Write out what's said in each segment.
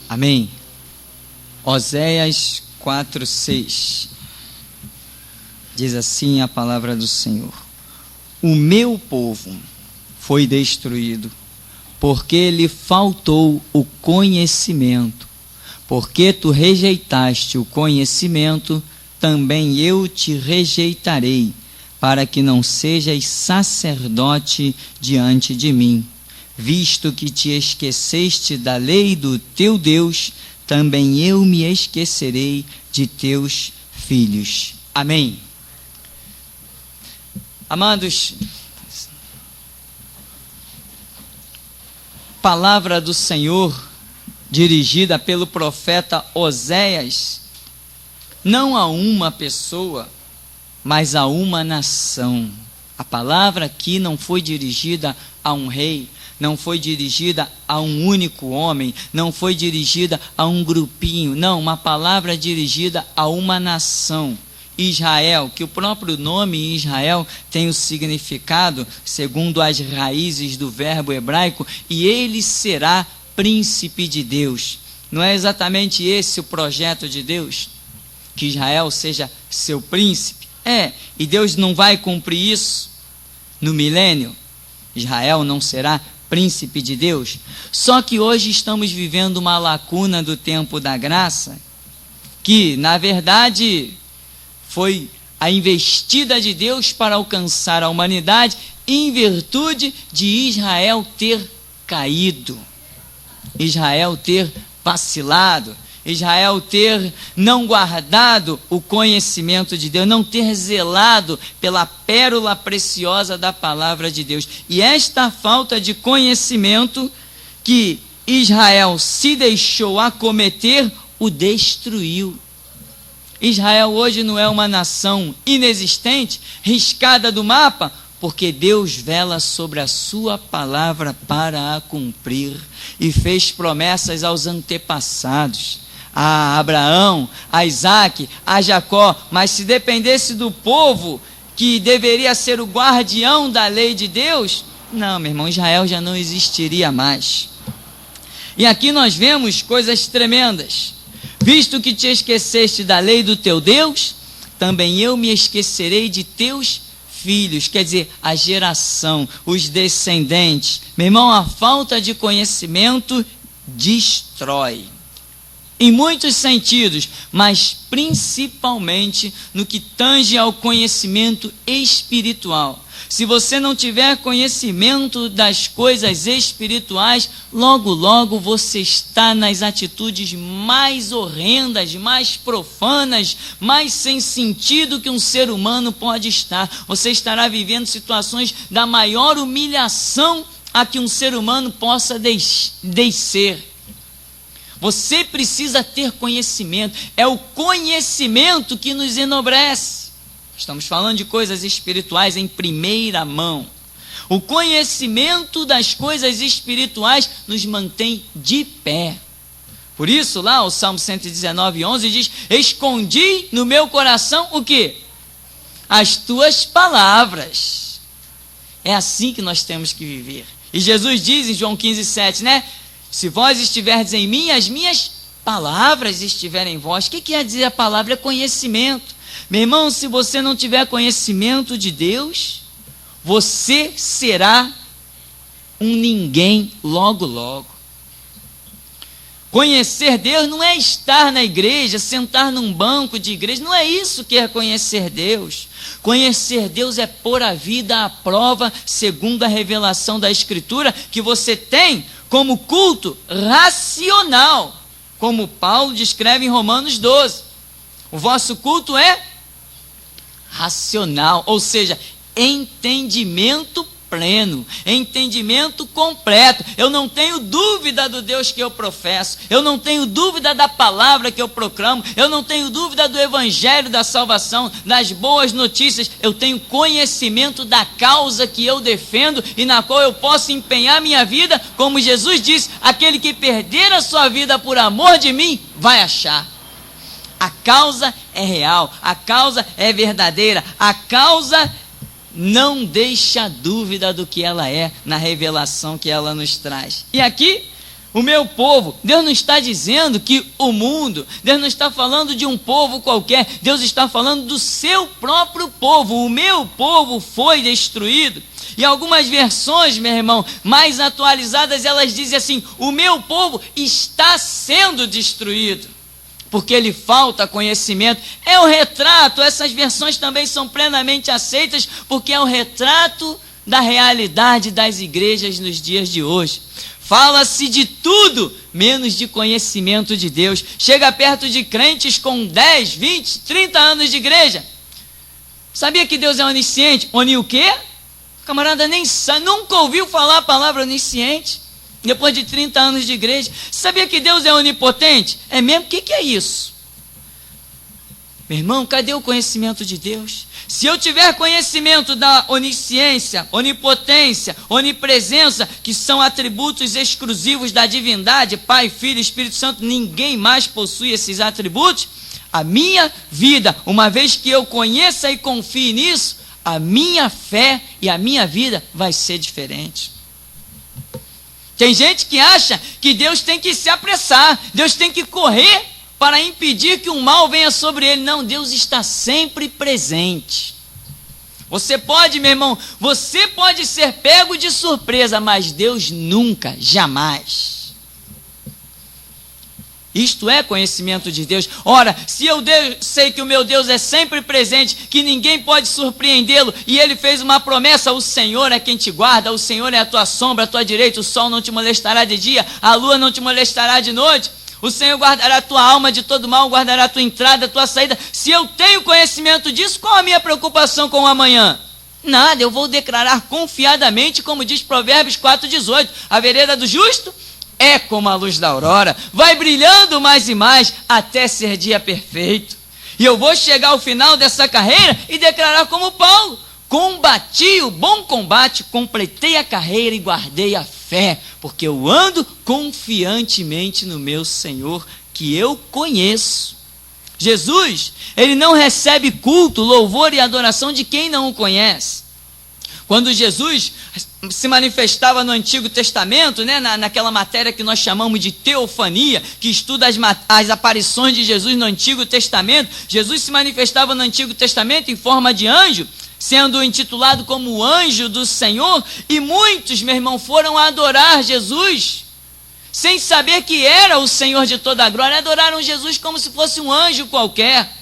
Amém. Oséias 4:6 diz assim a palavra do Senhor: o meu povo foi destruído, porque lhe faltou o conhecimento. Porque tu rejeitaste o conhecimento, também eu te rejeitarei, para que não sejas sacerdote diante de mim. Visto que te esqueceste da lei do teu Deus, também eu me esquecerei de teus filhos. Amém. Amados, palavra do Senhor dirigida pelo profeta Oséias, não a uma pessoa, mas a uma nação. A palavra aqui não foi dirigida a um rei, não foi dirigida a um único homem, não foi dirigida a um grupinho, não, uma palavra dirigida a uma nação. Israel, que o próprio nome Israel tem o significado, segundo as raízes do verbo hebraico, e ele será príncipe de Deus. Não é exatamente esse o projeto de Deus? Que Israel seja seu príncipe? E Deus não vai cumprir isso no milênio? Israel não será príncipe de Deus? Só que hoje estamos vivendo uma lacuna do tempo da graça, que na verdade foi a investida de Deus para alcançar a humanidade em virtude de Israel ter caído, Israel ter vacilado, Israel ter não guardado o conhecimento de Deus, não ter zelado pela pérola preciosa da palavra de Deus. E esta falta de conhecimento que Israel se deixou acometer, o destruiu. Israel hoje não é uma nação inexistente, riscada do mapa, porque Deus vela sobre a sua palavra para a cumprir, e fez promessas aos antepassados, a Abraão, a Isaac, a Jacó. Mas se dependesse do povo, que deveria ser o guardião da lei de Deus, não, meu irmão, Israel já não existiria mais. E aqui nós vemos coisas tremendas. Visto que te esqueceste da lei do teu Deus, também eu me esquecerei de teus filhos. Quer dizer, a geração, os descendentes. Meu irmão, a falta de conhecimento destrói. Em muitos sentidos, mas principalmente no que tange ao conhecimento espiritual. Se você não tiver conhecimento das coisas espirituais, logo, logo você está nas atitudes mais horrendas, mais profanas, mais sem sentido que um ser humano pode estar. Você estará vivendo situações da maior humilhação a que um ser humano possa descer. Você precisa ter conhecimento. É o conhecimento que nos enobrece. Estamos falando de coisas espirituais em primeira mão. O conhecimento das coisas espirituais nos mantém de pé. Por isso, lá o Salmo 119:11 diz: escondi no meu coração o quê? As tuas palavras. É assim que nós temos que viver. E Jesus diz em João 15:7, né? Se vós estiverdes em mim, as minhas palavras estiverem em vós. O que quer dizer a palavra? É conhecimento. Meu irmão, se você não tiver conhecimento de Deus, você será um ninguém logo, logo. Conhecer Deus não é estar na igreja, sentar num banco de igreja, não é isso que é conhecer Deus. Conhecer Deus é pôr a vida à prova, segundo a revelação da Escritura, que você tem como culto racional, como Paulo descreve em Romanos 12. O vosso culto é racional, ou seja, entendimento pleno, entendimento completo. Eu não tenho dúvida do Deus que eu professo, eu não tenho dúvida da palavra que eu proclamo, eu não tenho dúvida do evangelho da salvação, das boas notícias. Eu tenho conhecimento da causa que eu defendo e na qual eu posso empenhar minha vida, como Jesus disse: aquele que perder a sua vida por amor de mim, vai achar. A causa é real, a causa é verdadeira, a causa não deixa dúvida do que ela é na revelação que ela nos traz. E aqui O meu povo. Deus não está dizendo que o mundo, Deus não está falando de um povo qualquer, Deus está falando do seu próprio povo. O meu povo foi destruído. E algumas versões, meu irmão, mais atualizadas, elas dizem assim: o meu povo está sendo destruído, porque lhe falta conhecimento. É o retrato, essas versões também são plenamente aceitas, porque é o retrato da realidade das igrejas nos dias de hoje. Fala-se de tudo, menos de conhecimento de Deus. Chega perto de crentes com 10, 20, 30 anos de igreja. Sabia que Deus é onisciente? O quê? O camarada nem sabe, nunca ouviu falar a palavra onisciente. Depois de 30 anos de igreja. Sabia que Deus é onipotente? É mesmo? O que é isso? Meu irmão, cadê o conhecimento de Deus? Se eu tiver conhecimento da onisciência, onipotência, onipresença, que são atributos exclusivos da divindade, Pai, Filho e Espírito Santo, ninguém mais possui esses atributos, a minha vida, uma vez que eu conheça e confie nisso, a minha fé e a minha vida vai ser diferente. Tem gente que acha que Deus tem que se apressar, Deus tem que correr para impedir que o mal venha sobre ele. Não, Deus está sempre presente. Você pode, meu irmão, você pode ser pego de surpresa, mas Deus nunca, jamais. Isto é conhecimento de Deus. Ora, se eu sei que o meu Deus é sempre presente, que ninguém pode surpreendê-lo, e ele fez uma promessa: o Senhor é quem te guarda, o Senhor é a tua sombra, a tua direita, o sol não te molestará de dia, a lua não te molestará de noite, o Senhor guardará a tua alma de todo mal, guardará a tua entrada, a tua saída. Se eu tenho conhecimento disso, qual a minha preocupação com o amanhã? Nada, eu vou declarar confiadamente, como diz Provérbios 4,18, a vereda do justo é como a luz da aurora, vai brilhando mais e mais, até ser dia perfeito. E eu vou chegar ao final dessa carreira e declarar como Paulo: combati o bom combate, completei a carreira e guardei a fé, porque eu ando confiantemente no meu Senhor, que eu conheço. Jesus, ele não recebe culto, louvor e adoração de quem não o conhece. Quando Jesus se manifestava no Antigo Testamento, né, naquela matéria que nós chamamos de teofania, que estuda as aparições de Jesus no Antigo Testamento, Jesus se manifestava no Antigo Testamento em forma de anjo, sendo intitulado como o anjo do Senhor, e muitos, meu irmão, foram adorar Jesus, sem saber que era o Senhor de toda a glória. Adoraram Jesus como se fosse um anjo qualquer.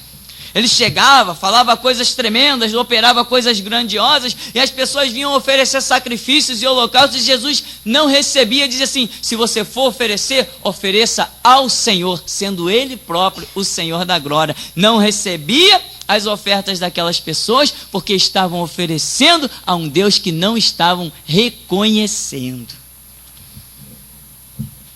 Ele chegava, falava coisas tremendas, operava coisas grandiosas, e as pessoas vinham oferecer sacrifícios e holocaustos, e Jesus não recebia. Dizia assim: se você for oferecer, ofereça ao Senhor, sendo Ele próprio o Senhor da glória. Não recebia as ofertas daquelas pessoas, porque estavam oferecendo a um Deus que não estavam reconhecendo.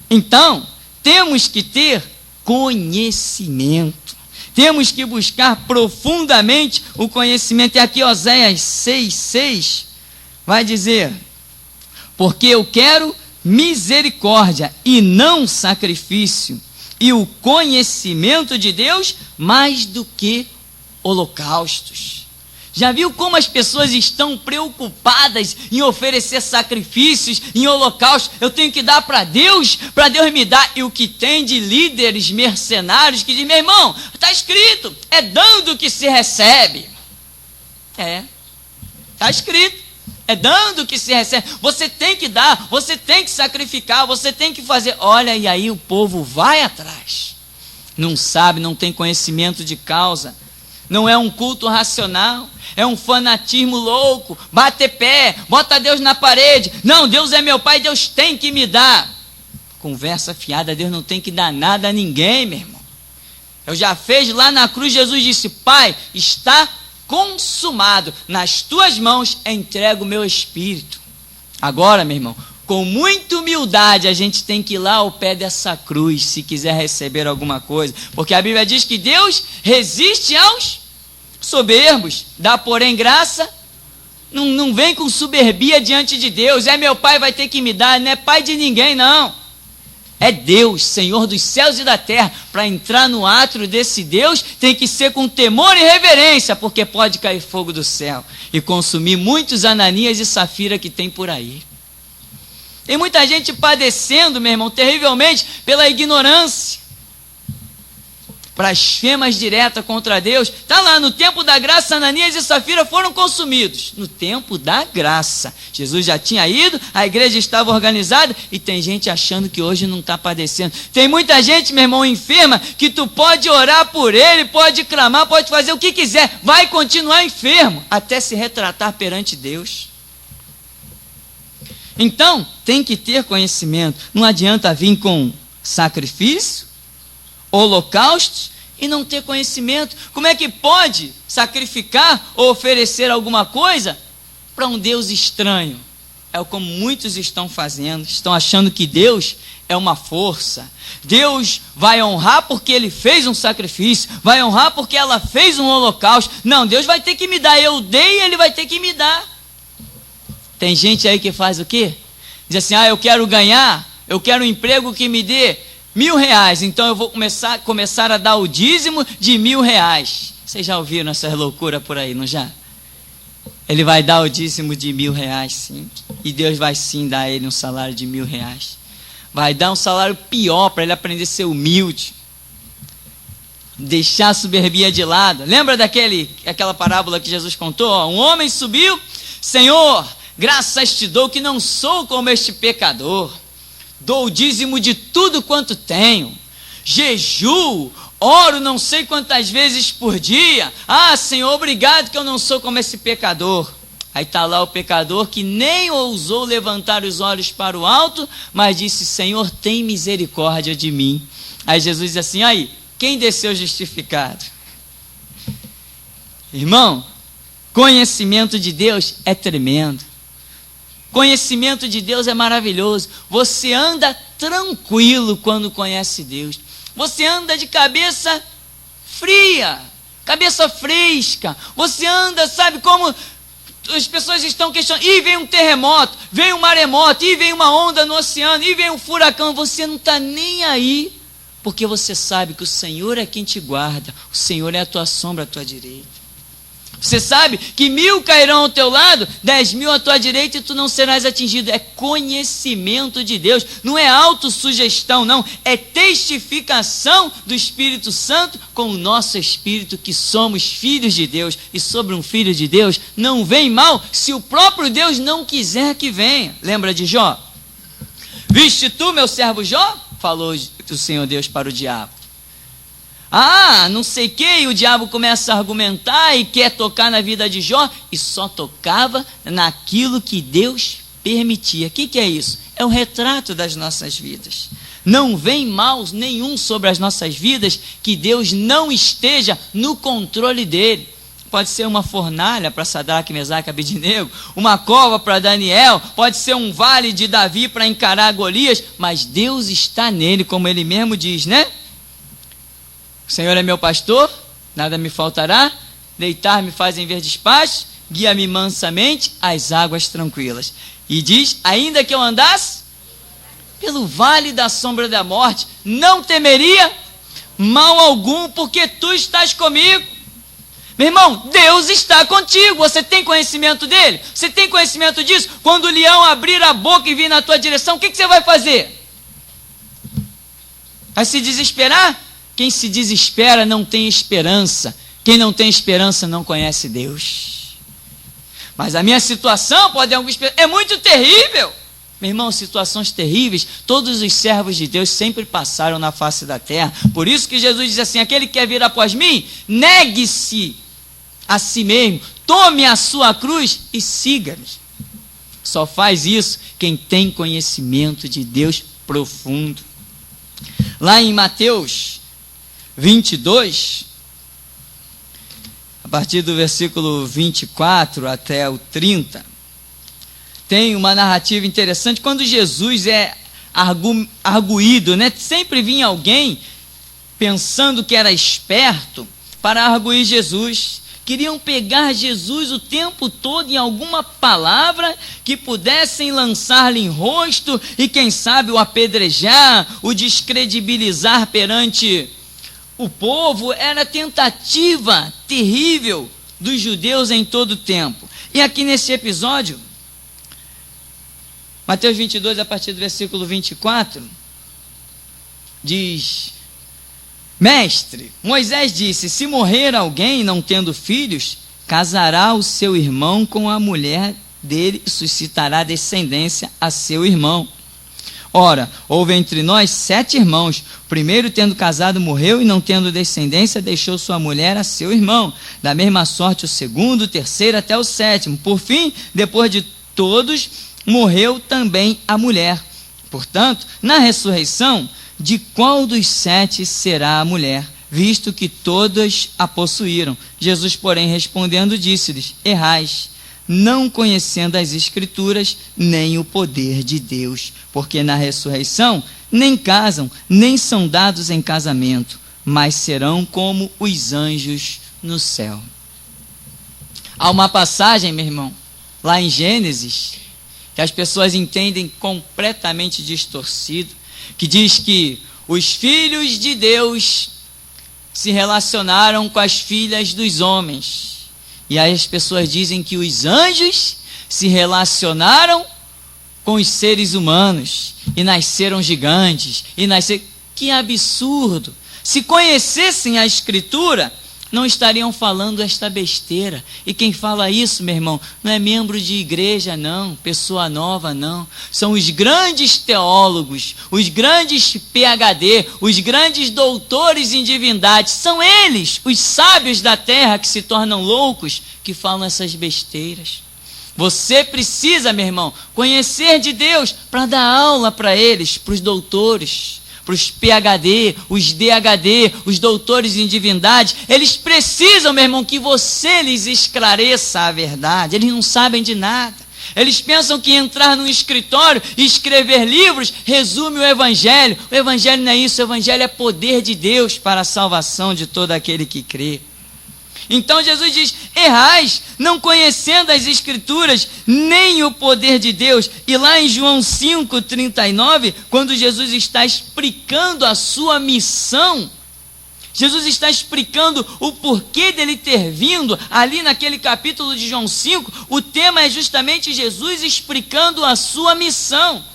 Então, temos que ter conhecimento. Temos que buscar profundamente o conhecimento. E aqui Oséias 6,6 vai dizer: porque eu quero misericórdia e não sacrifício, e o conhecimento de Deus mais do que holocaustos. Já viu como as pessoas estão preocupadas em oferecer sacrifícios, em holocaustos? Eu tenho que dar para Deus me dar. E o que tem de líderes mercenários que dizem: meu irmão, está escrito, é dando que se recebe. Está escrito, é dando que se recebe. Você tem que dar, você tem que sacrificar, você tem que fazer. Olha, e aí o povo vai atrás. Não sabe, não tem conhecimento de causa. Não é um culto racional, é um fanatismo louco, bater pé, bota Deus na parede. Não, Deus é meu pai, Deus tem que me dar. Conversa fiada, Deus não tem que dar nada a ninguém, meu irmão. Eu já fiz lá na cruz, Jesus disse: Pai, está consumado, nas tuas mãos entrego o meu espírito. Agora, meu irmão, com muita humildade a gente tem que ir lá ao pé dessa cruz, se quiser receber alguma coisa, porque a Bíblia diz que Deus resiste aos soberbos, dá porém graça. Não vem com soberbia diante de Deus: é meu pai, vai ter que me dar. Não é pai de ninguém, não. É Deus, Senhor dos céus e da terra. Para entrar no átrio desse Deus, tem que ser com temor e reverência, porque pode cair fogo do céu e consumir muitos Ananias e Safira que tem por aí. Tem muita gente padecendo, meu irmão, terrivelmente pela ignorância. Blasfemas direta contra Deus. Está lá, no tempo da graça, Ananias e Safira foram consumidos. No tempo da graça. Jesus já tinha ido, a igreja estava organizada e tem gente achando que hoje não está padecendo. Tem muita gente, meu irmão, enferma, que tu pode orar por ele, pode clamar, pode fazer o que quiser, vai continuar enfermo, até se retratar perante Deus. Então, tem que ter conhecimento. Não adianta vir com sacrifício, holocaustos e não ter conhecimento. Como é que pode sacrificar ou oferecer alguma coisa para um Deus estranho? É como muitos estão fazendo, estão achando que Deus é uma força. Deus vai honrar porque ele fez um sacrifício, vai honrar porque ela fez um holocausto. Não, Deus vai ter que me dar, eu dei e ele vai ter que me dar. Tem gente aí que faz o quê? Diz assim, eu quero ganhar, eu quero um emprego que me dê R$1.000, então eu vou começar a dar o dízimo de R$1.000. Vocês já ouviram essas loucuras por aí, não já? Ele vai dar o dízimo de R$1.000, sim. E Deus vai sim dar a ele um salário de R$1.000. Vai dar um salário pior para ele aprender a ser humilde. Deixar a soberbia de lado. Lembra daquela parábola que Jesus contou? Um homem subiu, Senhor, graças te dou que não sou como este pecador. Dou o dízimo de tudo quanto tenho. Jejuo, oro não sei quantas vezes por dia. Senhor, obrigado que eu não sou como esse pecador. Aí está lá o pecador que nem ousou levantar os olhos para o alto, mas disse, Senhor, tem misericórdia de mim. Aí Jesus diz assim, quem desceu justificado? Irmão, conhecimento de Deus é tremendo. Conhecimento de Deus é maravilhoso. Você anda tranquilo quando conhece Deus. Você anda de cabeça fria, cabeça fresca. Você anda, sabe como as pessoas estão questionando. E vem um terremoto, vem um maremoto, e vem uma onda no oceano, e vem um furacão. Você não está nem aí, porque você sabe que o Senhor é quem te guarda. O Senhor é a tua sombra à tua direita. Você sabe que 1.000 cairão ao teu lado, 10.000 à tua direita e tu não serás atingido. É conhecimento de Deus, não é autossugestão, não. É testificação do Espírito Santo com o nosso espírito que somos filhos de Deus. E sobre um filho de Deus não vem mal se o próprio Deus não quiser que venha. Lembra de Jó? Viste tu, meu servo Jó? Falou o Senhor Deus para o diabo. Não sei o que, e o diabo começa a argumentar e quer tocar na vida de Jó, e só tocava naquilo que Deus permitia. O que é isso? É um retrato das nossas vidas. Não vem mal nenhum sobre as nossas vidas que Deus não esteja no controle dele. Pode ser uma fornalha para Sadraque, Mesaque e Abednego, uma cova para Daniel, pode ser um vale de Davi para encarar Golias, mas Deus está nele, como ele mesmo diz, né? O Senhor é meu pastor, nada me faltará, deitar-me fazem verdes pastos, guia-me mansamente às águas tranquilas. E diz, ainda que eu andasse pelo vale da sombra da morte, não temeria mal algum, porque tu estás comigo. Meu irmão, Deus está contigo. Você tem conhecimento dele? Você tem conhecimento disso? Quando o leão abrir a boca e vir na tua direção, o que você vai fazer? Vai se desesperar? Quem se desespera não tem esperança. Quem não tem esperança não conhece Deus. Mas a minha situação é muito terrível. Meu irmão, situações terríveis, todos os servos de Deus sempre passaram na face da terra. Por isso que Jesus diz assim, aquele que quer vir após mim, negue-se a si mesmo, tome a sua cruz e siga-me. Só faz isso quem tem conhecimento de Deus profundo. Lá em Mateus 22, a partir do versículo 24 até o 30, tem uma narrativa interessante. Quando Jesus é arguído, né? Sempre vinha alguém pensando que era esperto para arguir Jesus. Queriam pegar Jesus o tempo todo em alguma palavra que pudessem lançar-lhe em rosto e quem sabe o apedrejar, o descredibilizar perante o povo. Era tentativa terrível dos judeus em todo o tempo. E aqui nesse episódio, Mateus 22, a partir do versículo 24, diz: Mestre, Moisés disse, se morrer alguém não tendo filhos, casará o seu irmão com a mulher dele e suscitará descendência a seu irmão. Ora, houve entre nós 7 irmãos. O primeiro, tendo casado, morreu e não tendo descendência, deixou sua mulher a seu irmão. Da mesma sorte, o segundo, o terceiro, até o 7º. Por fim, depois de todos, morreu também a mulher. Portanto, na ressurreição, de qual dos 7 será a mulher, visto que todas a possuíram? Jesus, porém, respondendo, disse-lhes: Errais, não conhecendo as Escrituras, nem o poder de Deus, porque na ressurreição nem casam, nem são dados em casamento, mas serão como os anjos no céu. Há uma passagem, meu irmão, lá em Gênesis, que as pessoas entendem completamente distorcido, que diz que os filhos de Deus se relacionaram com as filhas dos homens. E aí as pessoas dizem que os anjos se relacionaram com os seres humanos e nasceram gigantes. Que absurdo! Se conhecessem a Escritura, não estariam falando esta besteira. E quem fala isso, meu irmão, não é membro de igreja, não, pessoa nova, não. São os grandes teólogos, os grandes PhD, os grandes doutores em divindade. São eles, os sábios da terra, que se tornam loucos, que falam essas besteiras. Você precisa, meu irmão, conhecer de Deus para dar aula para eles, para os doutores, para os PhD, os DHD, os doutores em divindade. Eles precisam, meu irmão, que você lhes esclareça a verdade. Eles não sabem de nada. Eles pensam que entrar num escritório e escrever livros resume o Evangelho. O Evangelho não é isso. O Evangelho é poder de Deus para a salvação de todo aquele que crê. Então Jesus diz: errais, não conhecendo as Escrituras, nem o poder de Deus. E lá em João 5,39, quando Jesus está explicando a sua missão, Jesus está explicando o porquê dele ter vindo. Ali naquele capítulo de João 5, o tema é justamente Jesus explicando a sua missão.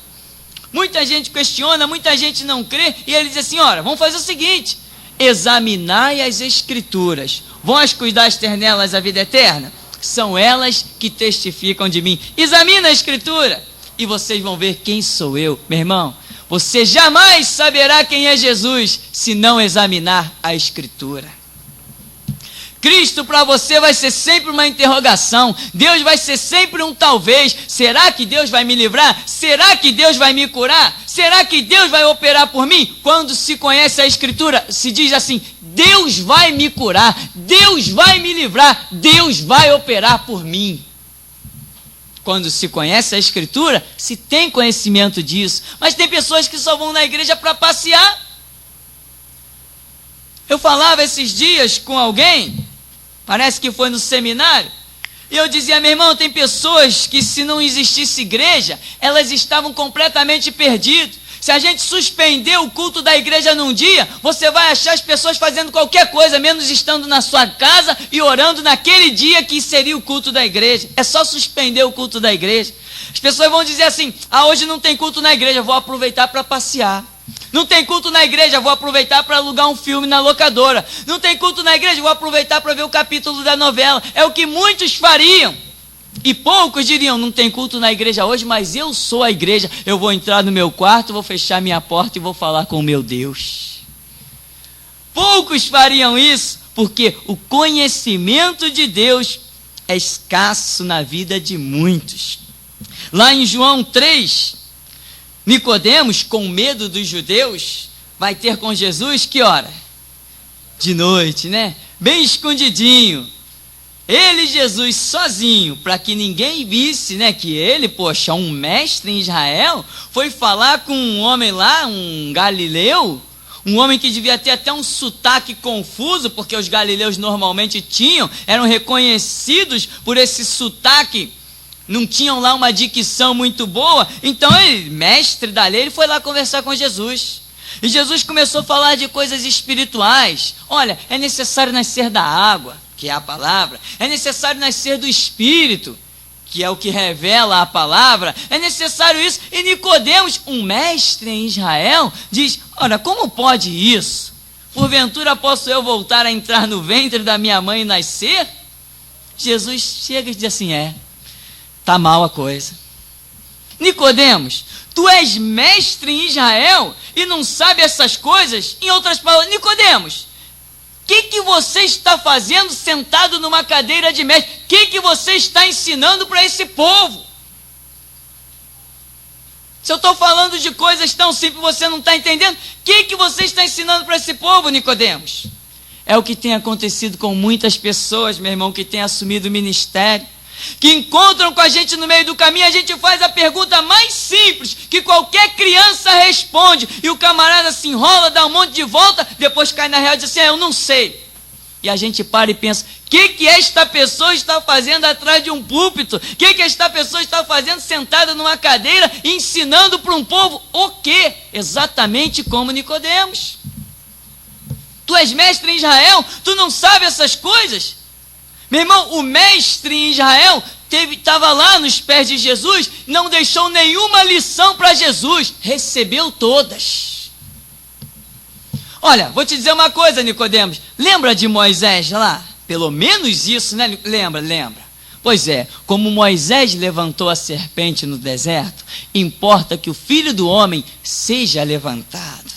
Muita gente questiona, muita gente não crê, e ele diz assim: ora, vamos fazer o seguinte: examinai as Escrituras. Vós cuidais ter nelas a vida eterna? São elas que testificam de mim. Examina a Escritura e vocês vão ver quem sou eu. Meu irmão, você jamais saberá quem é Jesus se não examinar a Escritura. Cristo para você vai ser sempre uma interrogação. Deus vai ser sempre um talvez. Será que Deus vai me livrar? Será que Deus vai me curar? Será que Deus vai operar por mim? Quando se conhece a Escritura, se diz assim: Deus vai me curar, Deus vai me livrar, Deus vai operar por mim. Quando se conhece a Escritura, se tem conhecimento disso. Mas tem pessoas que só vão na igreja para passear. Eu falava esses dias com alguém, parece que foi no seminário, e eu dizia: meu irmão, tem pessoas que, se não existisse igreja, elas estavam completamente perdidas. Se a gente suspender o culto da igreja num dia, você vai achar as pessoas fazendo qualquer coisa, menos estando na sua casa e orando naquele dia que seria o culto da igreja. É só suspender o culto da igreja. As pessoas vão dizer assim: ah, hoje não tem culto na igreja, vou aproveitar para passear. Não tem culto na igreja, vou aproveitar para alugar um filme na locadora. Não tem culto na igreja, vou aproveitar para ver o capítulo da novela. É o que muitos fariam. E poucos diriam: não tem culto na igreja hoje, mas eu sou a igreja. Eu vou entrar no meu quarto, vou fechar minha porta e vou falar com o meu Deus. Poucos fariam isso, porque o conhecimento de Deus é escasso na vida de muitos. Lá em João 3, Nicodemos, com medo dos judeus, vai ter com Jesus que hora? De noite, né? Bem escondidinho. Ele, Jesus, sozinho, para que ninguém visse, né, que ele, poxa, um mestre em Israel, foi falar com um homem lá, um galileu, um homem que devia ter até um sotaque confuso, porque os galileus normalmente eram reconhecidos por esse sotaque, não tinham lá uma dicção muito boa. Então ele, mestre da lei, ele foi lá conversar com Jesus. E Jesus começou a falar de coisas espirituais. Olha, é necessário nascer da água, que é a palavra. É necessário nascer do Espírito, que é o que revela a palavra, é necessário isso. E Nicodemos, um mestre em Israel, diz: ora, como pode isso? Porventura posso eu voltar a entrar no ventre da minha mãe e nascer? Jesus chega e diz assim: tá mal a coisa. Nicodemos, tu és mestre em Israel e não sabe essas coisas? Em outras palavras, Nicodemos, o que você está fazendo sentado numa cadeira de mestre? O que você está ensinando para esse povo? Se eu estou falando de coisas tão simples, você não está entendendo? O que você está ensinando para esse povo, Nicodemos? É o que tem acontecido com muitas pessoas, meu irmão, que têm assumido o ministério, que encontram com a gente no meio do caminho. A gente faz a pergunta mais simples que qualquer criança responde, e o camarada se enrola, dá um monte de volta, depois cai na real e diz assim: eu não sei. E a gente para e pensa: o que esta pessoa está fazendo atrás de um púlpito? O que esta pessoa está fazendo sentada numa cadeira, ensinando para um povo o quê? Exatamente como Nicodemos. Tu és mestre em Israel, tu não sabe essas coisas? Meu irmão, o mestre em Israel estava lá nos pés de Jesus, não deixou nenhuma lição para Jesus, recebeu todas. Olha, vou te dizer uma coisa, Nicodemos, lembra de Moisés lá? Pelo menos isso, né? Lembra. Pois é, como Moisés levantou a serpente no deserto, importa que o Filho do Homem seja levantado.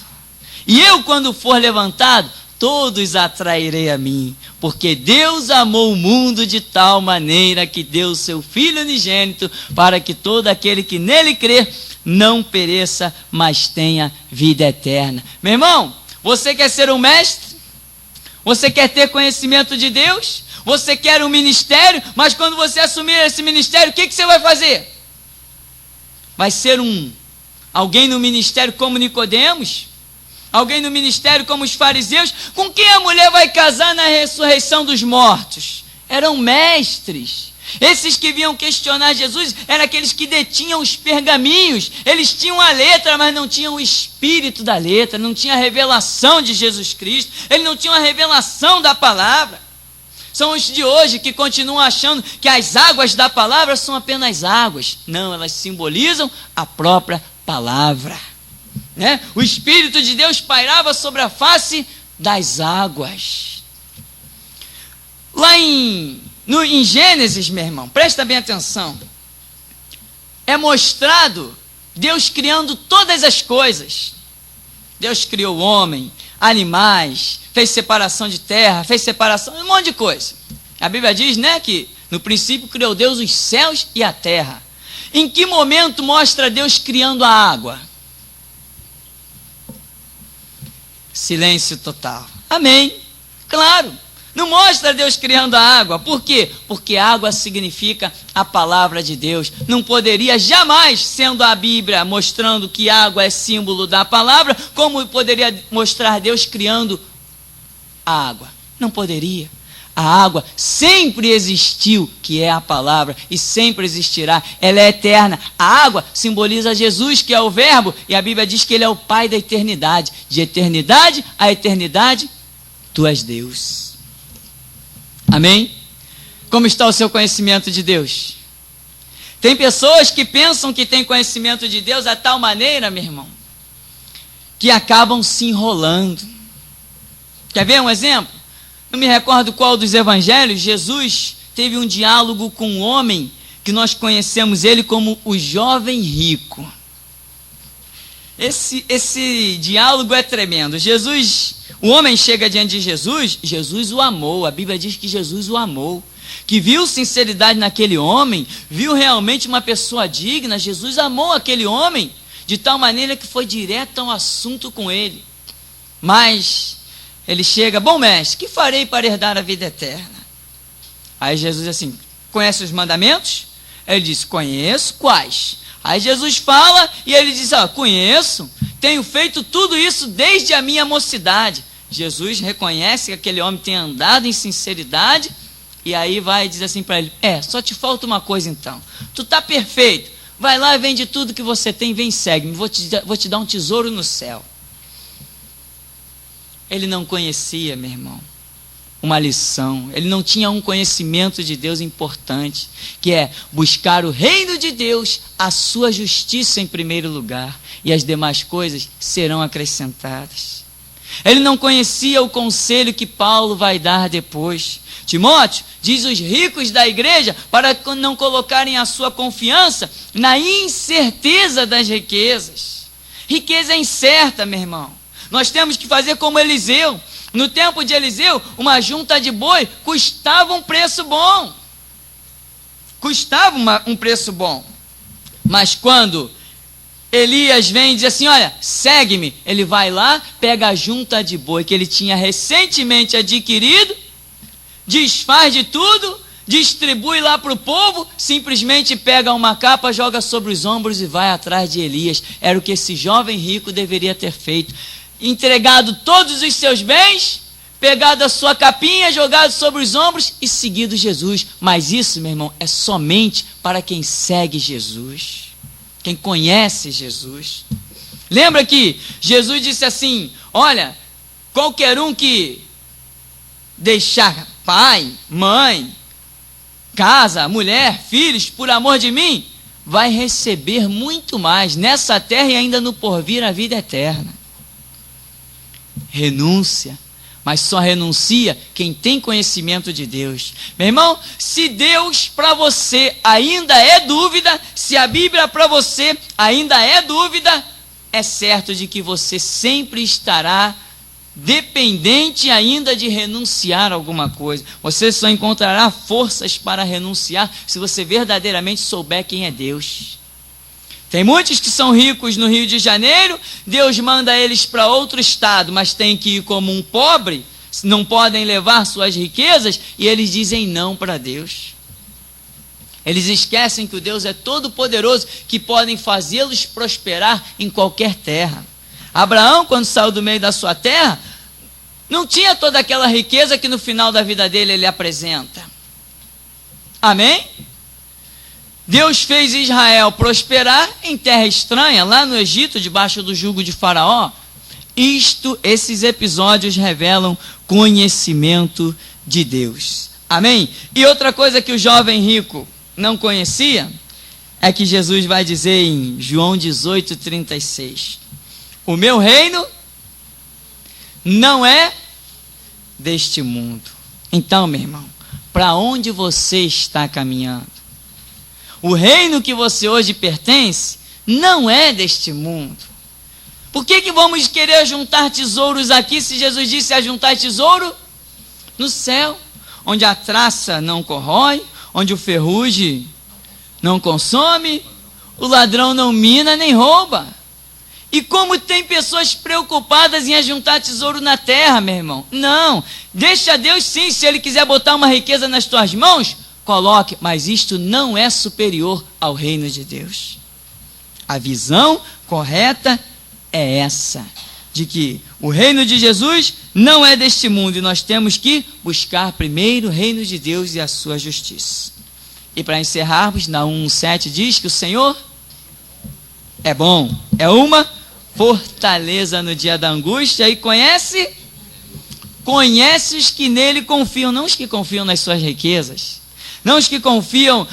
E eu, quando for levantado, todos atrairei a mim, porque Deus amou o mundo de tal maneira que deu o seu Filho unigênito, para que todo aquele que nele crê não pereça, mas tenha vida eterna. Meu irmão, você quer ser um mestre? Você quer ter conhecimento de Deus? Você quer um ministério? Mas quando você assumir esse ministério, o que você vai fazer? Vai ser alguém no ministério como Nicodemos? Alguém no ministério como os fariseus? Com quem a mulher vai casar na ressurreição dos mortos? Eram mestres. Esses que vinham questionar Jesus eram aqueles que detinham os pergaminhos. Eles tinham a letra, mas não tinham o espírito da letra, não tinha a revelação de Jesus Cristo, eles não tinham a revelação da palavra. São os de hoje que continuam achando que as águas da palavra são apenas águas. Não, elas simbolizam a própria palavra. O Espírito de Deus pairava sobre a face das águas. Lá em Gênesis, meu irmão, presta bem atenção, é mostrado Deus criando todas as coisas. Deus criou o homem, animais, fez separação de terra, fez separação, um monte de coisa. A Bíblia diz, que no princípio criou Deus os céus e a terra. Em que momento mostra Deus criando a água? Silêncio total. Amém. Claro. Não mostra Deus criando a água. Por quê? Porque água significa a palavra de Deus. Não poderia jamais, sendo a Bíblia mostrando que água é símbolo da palavra, como poderia mostrar Deus criando a água? Não poderia. A água sempre existiu, que é a palavra, e sempre existirá. Ela é eterna. A água simboliza Jesus, que é o Verbo, e a Bíblia diz que Ele é o Pai da eternidade. De eternidade a eternidade, Tu és Deus. Amém? Como está o seu conhecimento de Deus? Tem pessoas que pensam que têm conhecimento de Deus a tal maneira, meu irmão, que acabam se enrolando. Quer ver um exemplo? Não me recordo qual dos evangelhos, Jesus teve um diálogo com um homem que nós conhecemos ele como o jovem rico. Esse diálogo é tremendo. O homem chega diante de Jesus, Jesus o amou, a Bíblia diz que Jesus o amou, que viu sinceridade naquele homem, viu realmente uma pessoa digna. Jesus amou aquele homem de tal maneira que foi direto ao assunto com ele. Mas ele chega: bom mestre, que farei para herdar a vida eterna? Aí Jesus diz assim: conhece os mandamentos? Ele diz: conheço. Quais? Aí Jesus fala e ele diz: conheço, tenho feito tudo isso desde a minha mocidade. Jesus reconhece que aquele homem tem andado em sinceridade, e aí vai e diz assim para ele: só te falta uma coisa então, tu está perfeito, vai lá e vende tudo que você tem, vem, segue-me, vou te dar um tesouro no céu. Ele não conhecia, meu irmão, uma lição, ele não tinha um conhecimento de Deus importante, que é buscar o reino de Deus, a sua justiça em primeiro lugar, e as demais coisas serão acrescentadas. Ele não conhecia o conselho que Paulo vai dar depois. Timóteo diz os ricos da igreja para não colocarem a sua confiança na incerteza das riquezas. Riqueza é incerta, meu irmão. Nós temos que fazer como Eliseu. No tempo de Eliseu, uma junta de boi custava um preço bom. Custava um preço bom. Mas quando Elias vem e diz assim, olha, segue-me. Ele vai lá, pega a junta de boi que ele tinha recentemente adquirido, desfaz de tudo, distribui lá para o povo, simplesmente pega uma capa, joga sobre os ombros e vai atrás de Elias. Era o que esse jovem rico deveria ter feito. Entregado todos os seus bens, pegado a sua capinha, jogado sobre os ombros e seguido Jesus. Mas isso, meu irmão, é somente para quem segue Jesus, quem conhece Jesus. Lembra que Jesus disse assim, olha, qualquer um que deixar pai, mãe, casa, mulher, filhos, por amor de mim, vai receber muito mais nessa terra e ainda no porvir a vida eterna. Renúncia, mas só renuncia quem tem conhecimento de Deus. Meu irmão, se Deus para você ainda é dúvida, se a Bíblia para você ainda é dúvida, é certo de que você sempre estará dependente ainda de renunciar a alguma coisa. Você só encontrará forças para renunciar se você verdadeiramente souber quem é Deus. Tem muitos que são ricos no Rio de Janeiro, Deus manda eles para outro estado, mas tem que ir como um pobre, não podem levar suas riquezas, e eles dizem não para Deus. Eles esquecem que o Deus é todo poderoso, que podem fazê-los prosperar em qualquer terra. Abraão, quando saiu do meio da sua terra, não tinha toda aquela riqueza que no final da vida dele ele apresenta. Amém? Deus fez Israel prosperar em terra estranha, lá no Egito, debaixo do jugo de Faraó. Esses episódios revelam conhecimento de Deus. Amém? E outra coisa que o jovem rico não conhecia, é que Jesus vai dizer em João 18:36, o meu reino não é deste mundo. Então, meu irmão, para onde você está caminhando? O reino que você hoje pertence não é deste mundo. Por que vamos querer juntar tesouros aqui, se Jesus disse a juntar tesouro no céu, onde a traça não corrói, onde o ferrugem não consome, o ladrão não mina nem rouba? E como tem pessoas preocupadas em ajuntar tesouro na terra, meu irmão? Não, deixa Deus sim, se Ele quiser botar uma riqueza nas tuas mãos, coloque, mas isto não é superior ao reino de Deus. A visão correta é essa, de que o reino de Jesus não é deste mundo, e nós temos que buscar primeiro o reino de Deus e a sua justiça. E para encerrarmos, na 1:7 diz que o Senhor é bom, é uma fortaleza no dia da angústia, e conhece os que nele confiam, não os que confiam nas suas riquezas, não os que confiam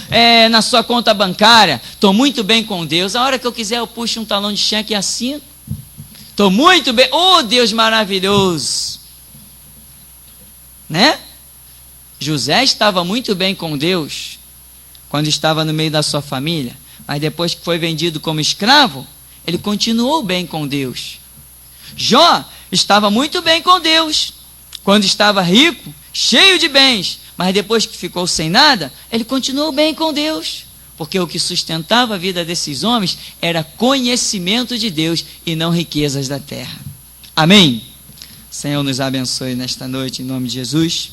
na sua conta bancária. Estou muito bem com Deus, a hora que eu quiser eu puxo um talão de cheque e assino. Estou muito bem, oh Deus maravilhoso, né? José estava muito bem com Deus quando estava no meio da sua família, mas depois que foi vendido como escravo, ele continuou bem com Deus. Jó estava muito bem com Deus quando estava rico, cheio de bens, mas depois que ficou sem nada, ele continuou bem com Deus, porque o que sustentava a vida desses homens era conhecimento de Deus e não riquezas da terra. Amém? Senhor nos abençoe nesta noite, em nome de Jesus.